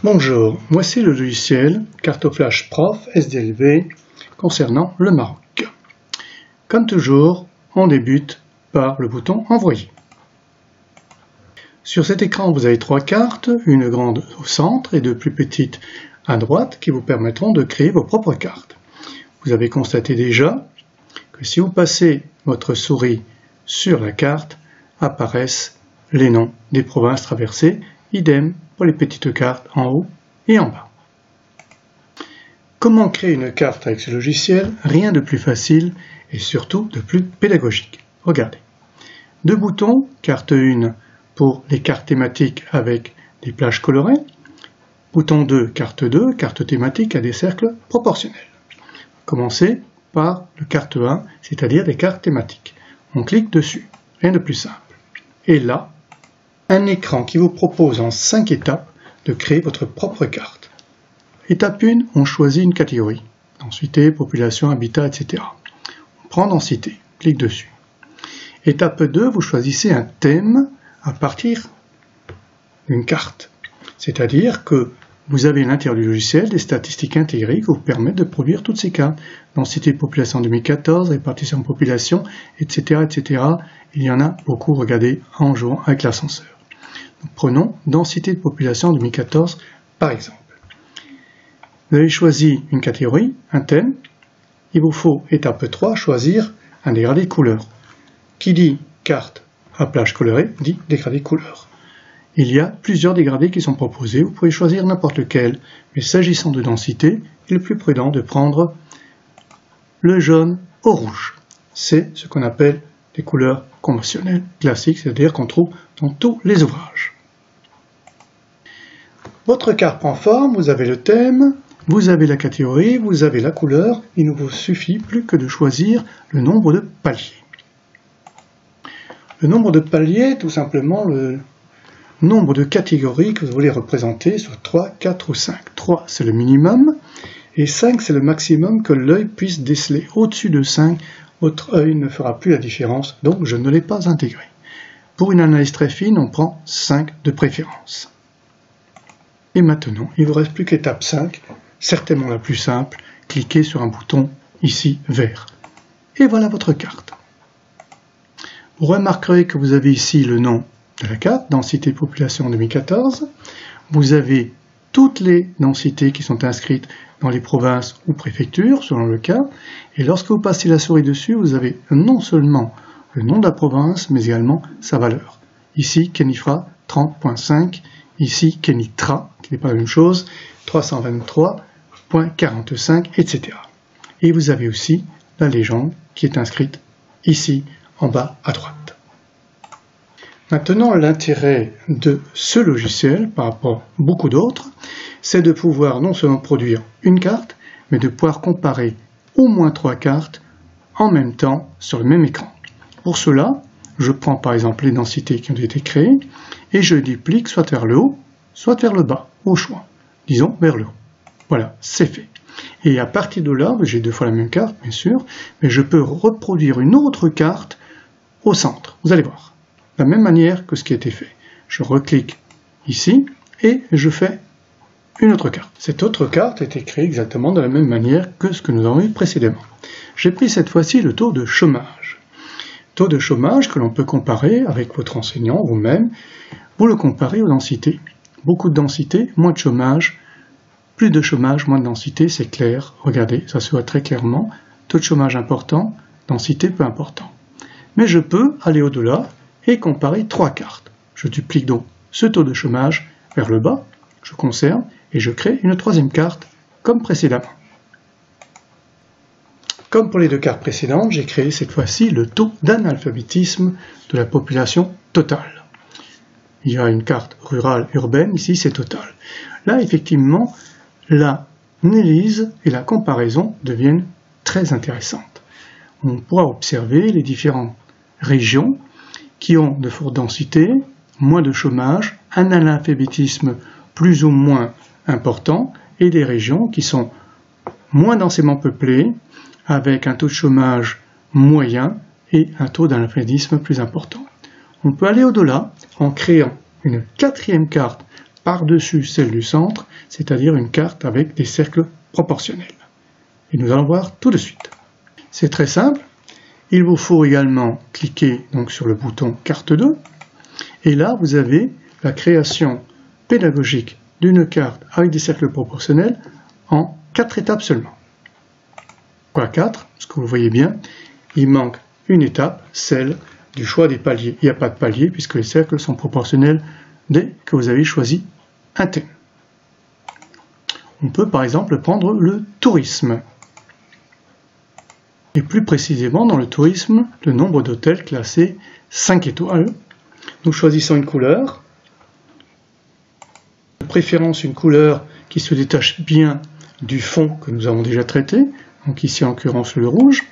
Bonjour, voici le logiciel Cartoflash Prof SDLV concernant le Maroc. Comme toujours, on débute par le bouton Envoyer. Sur cet écran, vous avez trois cartes, une grande au centre et deux plus petites à droite qui vous permettront de créer vos propres cartes. Vous avez constaté déjà que si vous passez votre souris sur la carte, apparaissent les noms des provinces traversées, idem pour les petites cartes en haut et en bas. Comment créer une carte avec ce logiciel? Rien de plus facile et surtout de plus pédagogique. Regardez. Deux boutons, carte 1 pour les cartes thématiques avec des plages colorées. Bouton 2, carte 2, carte thématique à des cercles proportionnels. Commencez par le carte 1, c'est-à-dire des cartes thématiques. On clique dessus, rien de plus simple. Et là, un écran qui vous propose en 5 étapes de créer votre propre carte. Étape 1, on choisit une catégorie. Densité, population, habitat, etc. On prend densité, clique dessus. Étape 2, vous choisissez un thème à partir d'une carte. C'est-à-dire que vous avez à l'intérieur du logiciel des statistiques intégrées qui vous permettent de produire toutes ces cartes. Densité de population 2014, répartition de population, etc., etc. Il y en a beaucoup, regardez, en jouant avec l'ascenseur. Prenons densité de population 2014 par exemple. Vous avez choisi une catégorie, un thème. Il vous faut, étape 3, choisir un dégradé de couleur. Qui dit carte à plage colorée dit dégradé de couleur. Il y a plusieurs dégradés qui sont proposés, vous pouvez choisir n'importe lequel, mais s'agissant de densité, il est plus prudent de prendre le jaune au rouge. C'est ce qu'on appelle des couleurs conventionnelles, classiques, c'est-à-dire qu'on trouve dans tous les ouvrages. Votre carte prend forme, vous avez le thème, vous avez la catégorie, vous avez la couleur, il ne vous suffit plus que de choisir le nombre de paliers. Le nombre de paliers, tout simplement le nombre de catégories que vous voulez représenter sur 3, 4 ou 5. 3, c'est le minimum, et 5, c'est le maximum que l'œil puisse déceler. Au-dessus de 5, votre œil ne fera plus la différence, donc je ne l'ai pas intégré. Pour une analyse très fine, on prend 5 de préférence. Et maintenant, il ne vous reste plus qu'étape 5, certainement la plus simple, cliquez sur un bouton ici vert. Et voilà votre carte. Vous remarquerez que vous avez ici le nom de la carte, densité population 2014. Vous avez toutes les densités qui sont inscrites dans les provinces ou préfectures, selon le cas. Et lorsque vous passez la souris dessus, vous avez non seulement le nom de la province, mais également sa valeur. Ici, Kenifra 30.5, ici Kenitra, qui n'est pas la même chose, 323.45, etc. Et vous avez aussi la légende qui est inscrite ici, en bas à droite. Maintenant, l'intérêt de ce logiciel, par rapport à beaucoup d'autres, c'est de pouvoir non seulement produire une carte, mais de pouvoir comparer au moins 3 cartes en même temps sur le même écran. Pour cela, je prends par exemple les densités qui ont été créées et je duplique soit vers le haut, soit vers le bas, au choix. Disons vers le haut. Voilà, c'est fait. Et à partir de là, j'ai 2 fois la même carte, bien sûr, mais je peux reproduire une autre carte au centre. Vous allez voir. De la même manière que ce qui a été fait. Je reclique ici et je fais une autre carte. Cette autre carte a été créée exactement de la même manière que ce que nous avons eu précédemment. J'ai pris cette fois-ci le taux de chômage. Taux de chômage que l'on peut comparer avec votre enseignant vous-même. Vous le comparez aux densités. Beaucoup de densité, moins de chômage. Plus de chômage, moins de densité, c'est clair. Regardez, ça se voit très clairement. Taux de chômage important, densité peu important. Mais je peux aller au-delà et comparer 3 cartes. Je duplique donc ce taux de chômage vers le bas, je conserve et je crée une 3e carte comme précédemment. Comme pour les 2 cartes précédentes, j'ai créé cette fois-ci le taux d'analphabétisme de la population totale. Il y a une carte rurale urbaine, ici c'est total. Là, effectivement, l'analyse et la comparaison deviennent très intéressantes. On pourra observer les différentes régions qui ont de fortes densités, moins de chômage, un analphabétisme plus ou moins important, et des régions qui sont moins densément peuplées, avec un taux de chômage moyen et un taux d'analphabétisme plus important. On peut aller au-delà en créant une 4e carte par-dessus celle du centre, c'est-à-dire une carte avec des cercles proportionnels. Et nous allons voir tout de suite. C'est très simple. Il vous faut également cliquer donc sur le bouton carte 2. Et là, vous avez la création pédagogique d'une carte avec des cercles proportionnels en 4 étapes seulement. Pourquoi 4? Parce que vous voyez bien, il manque une étape, celle du choix des paliers. Il n'y a pas de palier puisque les cercles sont proportionnels dès que vous avez choisi un thème. On peut par exemple prendre le tourisme. Et plus précisément dans le tourisme, le nombre d'hôtels classés 5 étoiles. Nous choisissons une couleur, de préférence une couleur qui se détache bien du fond que nous avons déjà traité, donc ici en l'occurrence le rouge,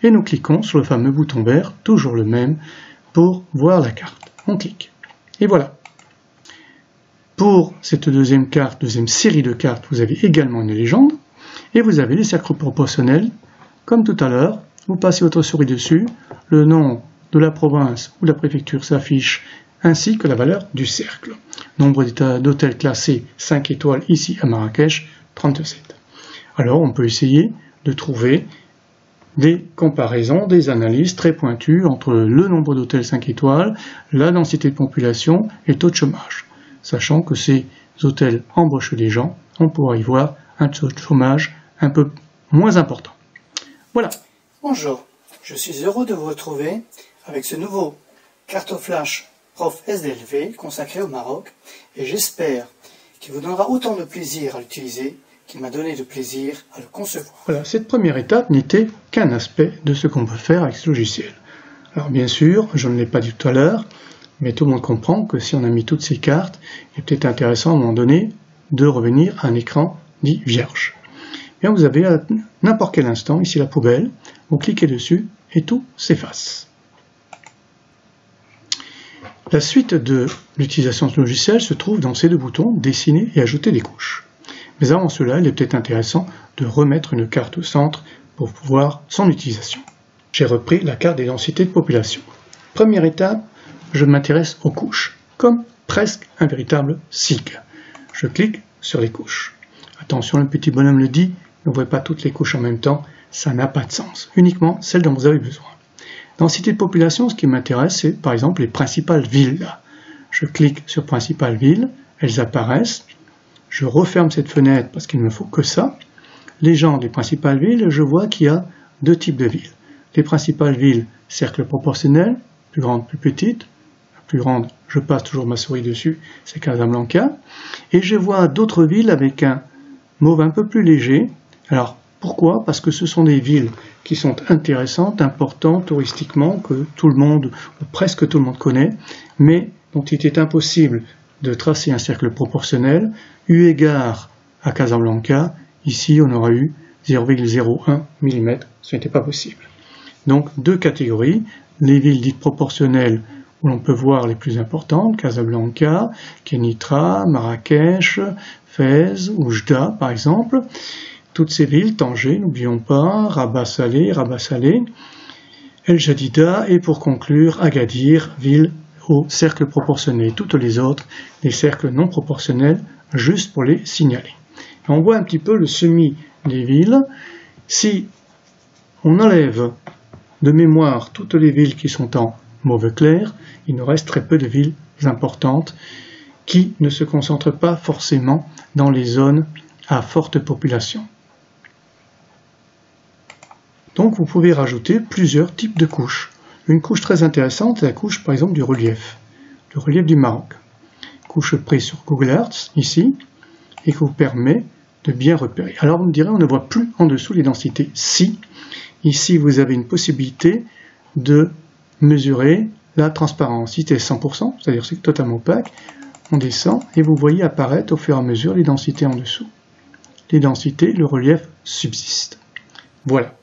et nous cliquons sur le fameux bouton vert, toujours le même, pour voir la carte. On clique. Et voilà. Pour cette deuxième carte, deuxième série de cartes, vous avez également une légende, et vous avez les cercles proportionnels. Comme tout à l'heure, vous passez votre souris dessus, le nom de la province ou de la préfecture s'affiche, ainsi que la valeur du cercle. Nombre d'hôtels classés 5 étoiles ici à Marrakech, 37. Alors on peut essayer de trouver des comparaisons, des analyses très pointues entre le nombre d'hôtels 5 étoiles, la densité de population et le taux de chômage. Sachant que ces hôtels embauchent des gens, on pourra y voir un taux de chômage un peu moins important. Voilà. Bonjour, je suis heureux de vous retrouver avec ce nouveau cartoflash Prof SDLV consacré au Maroc et j'espère qu'il vous donnera autant de plaisir à l'utiliser qu'il m'a donné de plaisir à le concevoir. Voilà, cette première étape n'était qu'un aspect de ce qu'on peut faire avec ce logiciel. Alors bien sûr, je ne l'ai pas dit tout à l'heure, mais tout le monde comprend que si on a mis toutes ces cartes, il est peut-être intéressant à un moment donné de revenir à un écran dit vierge. Bien, vous avez à n'importe quel instant, ici la poubelle, vous cliquez dessus et tout s'efface. La suite de l'utilisation de ce logiciel se trouve dans ces deux boutons, dessiner et ajouter des couches. Mais avant cela, il est peut-être intéressant de remettre une carte au centre pour voir son utilisation. J'ai repris la carte des densités de population. Première étape, je m'intéresse aux couches, comme presque un véritable SIG. Je clique sur les couches. Attention, le petit bonhomme le dit, n'ouvrez pas toutes les couches en même temps, ça n'a pas de sens, uniquement celles dont vous avez besoin. Densité de population, ce qui m'intéresse, c'est par exemple les principales villes. Je clique sur principales villes, elles apparaissent, je referme cette fenêtre parce qu'il ne me faut que ça. Les gens des principales villes, je vois qu'il y a deux types de villes. Les principales villes, cercle proportionnel, plus grande, plus petite. La plus grande, je passe toujours ma souris dessus, c'est Casablanca. Et je vois d'autres villes avec un mauve un peu plus léger. Alors, pourquoi? Parce que ce sont des villes qui sont intéressantes, importantes touristiquement, que tout le monde, ou presque tout le monde connaît, mais dont il était impossible de tracer un cercle proportionnel. Eu égard à Casablanca, ici on aura eu 0,01 mm, ce n'était pas possible. Donc deux catégories, les villes dites proportionnelles où l'on peut voir les plus importantes, Casablanca, Kenitra, Marrakech, Fès, Oujda par exemple. Toutes ces villes, Tanger, n'oublions pas, Rabat-Salé, El Jadida et pour conclure Agadir, ville au cercle proportionnel. Toutes les autres, les cercles non proportionnels, juste pour les signaler. Et on voit un petit peu le semis des villes. Si on enlève de mémoire toutes les villes qui sont en mauve clair, il nous reste très peu de villes importantes qui ne se concentrent pas forcément dans les zones à forte population. Donc vous pouvez rajouter plusieurs types de couches. Une couche très intéressante, c'est la couche par exemple du relief du Maroc. Couche prise sur Google Earth, ici, et qui vous permet de bien repérer. Alors vous me direz, on ne voit plus en dessous les densités. Si, ici vous avez une possibilité de mesurer la transparence. Si c'est 100%, c'est-à-dire c'est totalement opaque, on descend et vous voyez apparaître au fur et à mesure les densités en dessous. Les densités, le relief subsiste. Voilà.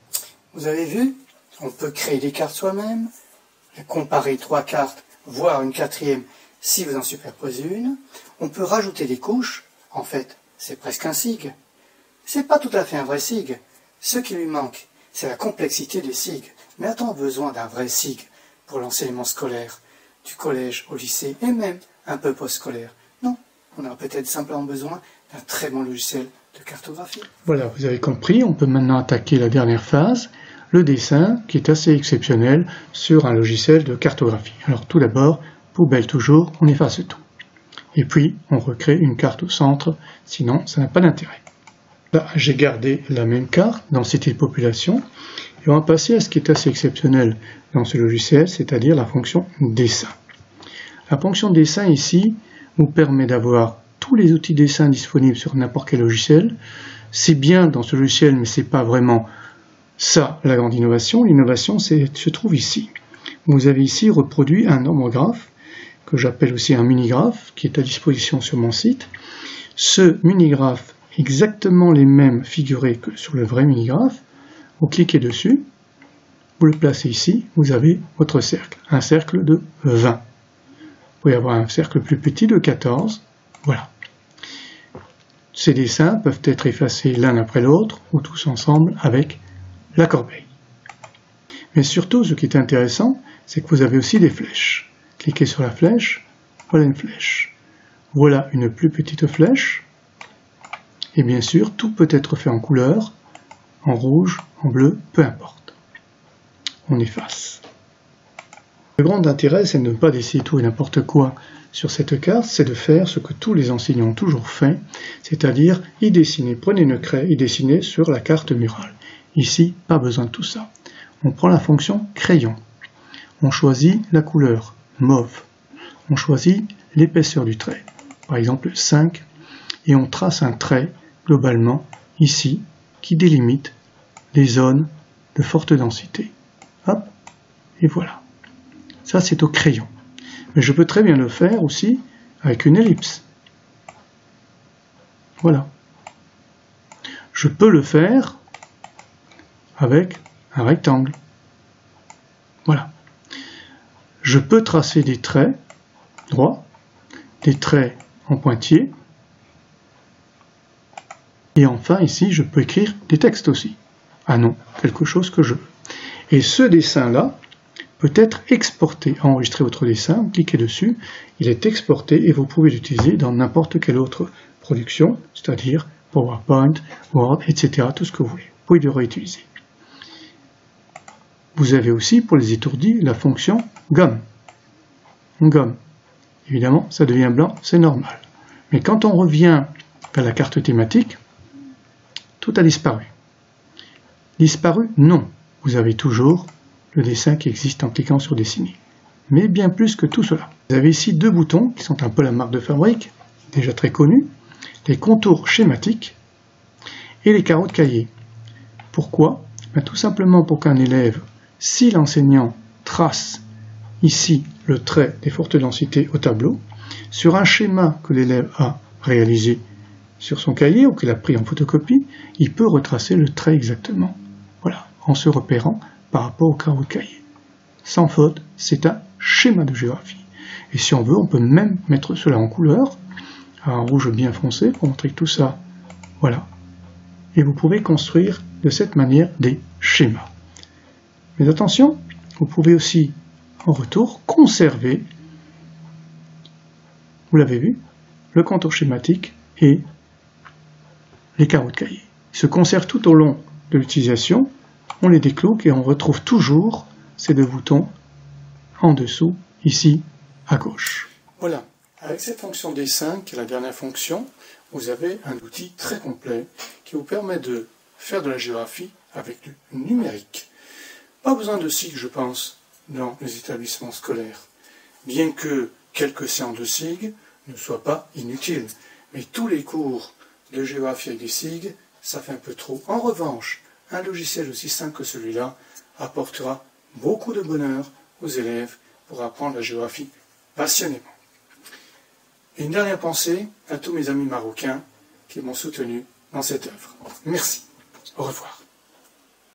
Vous avez vu, on peut créer des cartes soi-même, comparer 3 cartes, voire une quatrième si vous en superposez une. On peut rajouter des couches, en fait, c'est presque un SIG. C'est pas tout à fait un vrai SIG. Ce qui lui manque, c'est la complexité des SIG. Mais a-t-on besoin d'un vrai SIG pour l'enseignement scolaire, du collège au lycée et même un peu post-scolaire? Non, on aura peut-être simplement besoin d'un très bon logiciel de cartographie. Voilà, vous avez compris, on peut maintenant attaquer la dernière phase, le dessin, qui est assez exceptionnel sur un logiciel de cartographie. Alors tout d'abord, poubelle toujours, on efface tout. Et puis, on recrée une carte au centre, sinon ça n'a pas d'intérêt. Là, j'ai gardé la même carte, densité de population, et on va passer à ce qui est assez exceptionnel dans ce logiciel, c'est-à-dire la fonction dessin. La fonction dessin ici vous permet d'avoir tous les outils dessin disponibles sur n'importe quel logiciel. C'est bien dans ce logiciel, mais c'est pas vraiment ça la grande innovation. L'innovation se trouve ici. Vous avez ici reproduit un nomographe, que j'appelle aussi un minigraphe, qui est à disposition sur mon site. Ce minigraphe, exactement les mêmes figurés que sur le vrai minigraphe, vous cliquez dessus, vous le placez ici, vous avez votre cercle, un cercle de 20. Vous pouvez avoir un cercle plus petit de 14, voilà. Ces dessins peuvent être effacés l'un après l'autre, ou tous ensemble avec la corbeille. Mais surtout, ce qui est intéressant, c'est que vous avez aussi des flèches. Cliquez sur la flèche, voilà une flèche. Voilà une plus petite flèche. Et bien sûr, tout peut être fait en couleur, en rouge, en bleu, peu importe. On efface. Le grand intérêt, c'est de ne pas dessiner tout et n'importe quoi sur cette carte, c'est de faire ce que tous les enseignants ont toujours fait, c'est-à-dire y dessiner, prenez une craie, y dessiner sur la carte murale. Ici, pas besoin de tout ça. On prend la fonction crayon. On choisit la couleur mauve. On choisit l'épaisseur du trait, par exemple 5, et on trace un trait, globalement, ici, qui délimite les zones de forte densité. Hop, et voilà. Ça, c'est au crayon. Mais je peux très bien le faire aussi avec une ellipse. Voilà. Je peux le faire avec un rectangle. Voilà. Je peux tracer des traits droits, des traits en pointillés, et enfin ici je peux écrire des textes aussi. Ah non, quelque chose que je veux. Et ce dessin-là peut être exporté. Enregistrez votre dessin, vous cliquez dessus, il est exporté et vous pouvez l'utiliser dans n'importe quelle autre production, c'est-à-dire PowerPoint, Word, etc., tout ce que vous voulez. Vous pouvez le réutiliser. Vous avez aussi, pour les étourdis, la fonction gomme. On gomme. Évidemment, ça devient blanc, c'est normal. Mais quand on revient à la carte thématique, tout a disparu. Disparu? Non. Vous avez toujours le dessin qui existe en cliquant sur dessiner. Mais bien plus que tout cela. Vous avez ici deux boutons qui sont un peu la marque de fabrique, déjà très connus, les contours schématiques et les carreaux de cahier. Pourquoi? Tout simplement pour qu'un élève, si l'enseignant trace ici le trait des fortes densités au tableau, sur un schéma que l'élève a réalisé sur son cahier ou qu'il a pris en photocopie, il peut retracer le trait exactement. Voilà, en se repérant par rapport au carreau de cahier. Sans faute, c'est un schéma de géographie. Et si on veut, on peut même mettre cela en couleur, en rouge bien foncé, pour montrer que tout ça, voilà. Et vous pouvez construire de cette manière des schémas. Mais attention, vous pouvez aussi, en retour, conserver, vous l'avez vu, le contour schématique et les carreaux de cahier. Ils se conservent tout au long de l'utilisation, on les déclouque et on retrouve toujours ces deux boutons en dessous, ici, à gauche. Voilà, avec cette fonction dessin, qui est la dernière fonction, vous avez un outil très complet qui vous permet de faire de la géographie avec du numérique. Pas besoin de SIG, je pense, dans les établissements scolaires, bien que quelques séances de SIG ne soient pas inutiles. Mais tous les cours de géographie avec des SIG, ça fait un peu trop. En revanche, un logiciel aussi simple que celui-là apportera beaucoup de bonheur aux élèves pour apprendre la géographie passionnément. Et une dernière pensée à tous mes amis marocains qui m'ont soutenu dans cette œuvre. Merci. Au revoir.